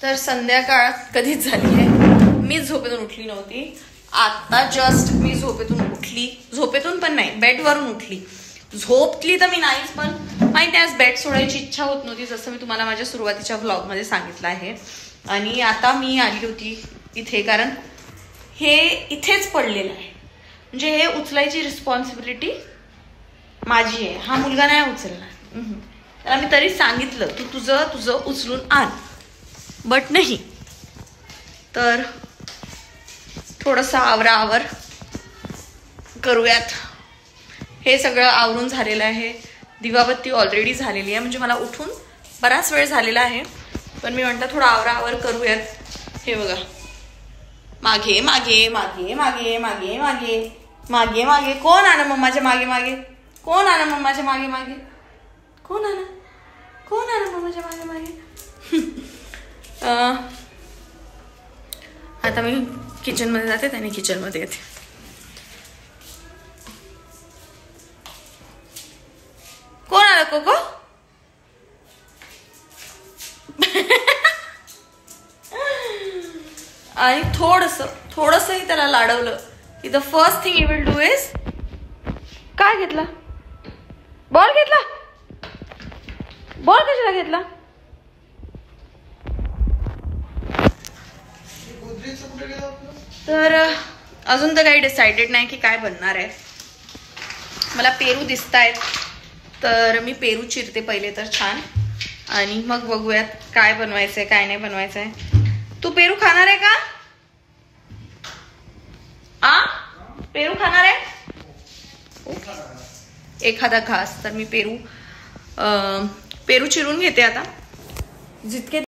तर संध्याकाळ कधीच झाली आहे, मी झोपेतून उठली नव्हती. आता जस्ट मी झोपेतून उठली, झोपेतून पण नाही बेडवरून उठली. झोपली तर मी नाहीच, पण माहिती आज बेड सोडायची इच्छा होत नव्हती, जसं मी तुम्हाला माझ्या सुरुवातीच्या व्लॉगमध्ये सांगितलं आहे. आणि आता मी आली होती इथे, कारण हे इथेच पडलेलं आहे, म्हणजे हे उचलायची रिस्पॉन्सिबिलिटी माझी आहे. हा मुलगा नाही उचलणार. त्याला मी तरी सांगितलं तू तुझं उचलून आण, बट नाही. तर थोडंसं आवराआवर करूयात. हे सगळं आवरून झालेलं आहे. दिवाबत्ती ऑलरेडी झालेली आहे, म्हणजे मला उठून बराच वेळ झालेला आहे, पण मी म्हटलं थोडं आवराआवर करूयात. हे बघा, मागे मागे मागे मागे मागे मागे मागे मागे कोण आण मम्माच्या मागे मागे, कोण आण मम्माच्या मागे मागे, कोण आण मम्माच्या मागे मागे. आता मी किचनमध्ये जाते, त्याने किचनमध्ये येते. कोण आलं कोको? आणि थोडंसंही त्याला लाडवलं की the first thing you will do is, काय घेतला? बॉल घेतला? बॉल कशाला घेतला? तर अजून तर काही डिसाइडेड नाही की काय बनणार आहे. मला पेरू दिसत आहेत, तर मी पेरू चिरते पहिले तर छान, आणि मग बघूयात काय बनवायचंय काय नाही बनवायचंय. तू पेरू खाणार आहे का? पेरू खाणार आहे? एखादा घास. तर मी पेरू चिरून घेते आता जितके.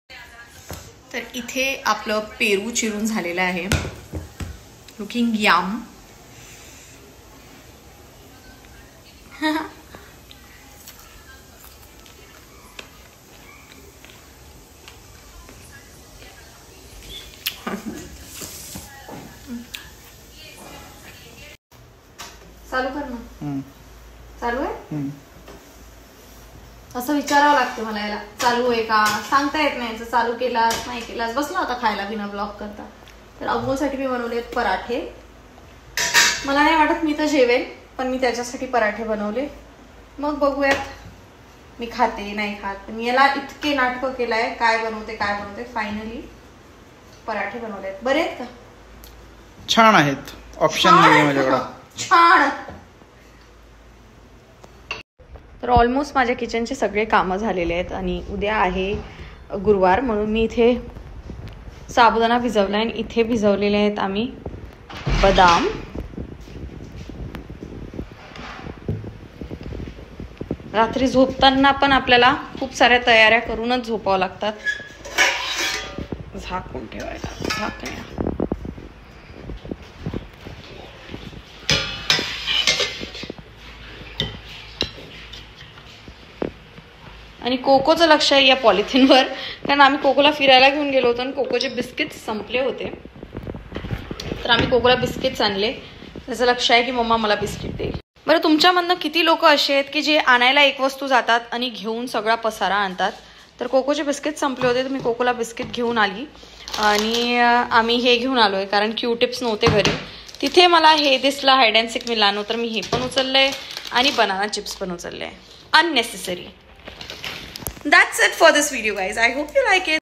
तर इथे आपलं पेरू चिरून झालेलं आहे. Looking yam. चालू कर ना. चालू आहे? असं विचारावं लागतं मला याला, चालू आहे का सांगता येत नाही. चालू केलास नाही केलास. बसला होता खायला बिना ब्लॉग करता. तर अबूसाठी मी बनवले पराठे. मला नाही वाटत मी तर जेवेल, पण मी त्याच्यासाठी पराठे बनवले. मग बघूयात मी खाते नाही खात. पण याला इतके नाटकं केलंय काय बनवते. फायनली पराठे बनवले. बरे आहेत का? छान आहेत. ऑप्शन नाही माझ्याकडे. छान. तर ऑलमोस्ट माझ्या किचनचे सगळे कामं झालेले आहेत, आणि उद्या आहे गुरुवार, म्हणून मी इथे साबुदाणा भिजवला आहे. आणि इथे भिजवलेले आहेत आम्ही बदाम. रात्री झोपताना पण आपल्याला खूप साऱ्या तयाऱ्या करूनच झोपावं लागतात. झाकून ठेवायला झाकण्या. आणि कोकोचं लक्ष आहे या पॉलिथिनवर, कारण आम्ही कोकोला फिरायला घेऊन गेलो होतो आणि कोकोचे बिस्किट्स संपले होते. तर आम्ही कोकोला बिस्किट्स आणले. त्याचं लक्ष आहे की मम्मा मला बिस्किट देईल. बरं, तुमच्यामधनं किती लोक असे आहेत की जे आणायला एक वस्तू जातात आणि घेऊन सगळा पसारा आणतात. तर कोकोचे बिस्किट संपले होते, तर मी कोकोला बिस्किट घेऊन आली. आणि आम्ही हे घेऊन आलोय कारण क्यूटिप्स नव्हते घरी. तिथे मला हे दिसलं हाईड अँड सीक मिलानो, तर मी हे पण उचललंय आणि बनाना चिप्स पण उचलले. Unnecessary. That's it for this video, guys. I hope you like it.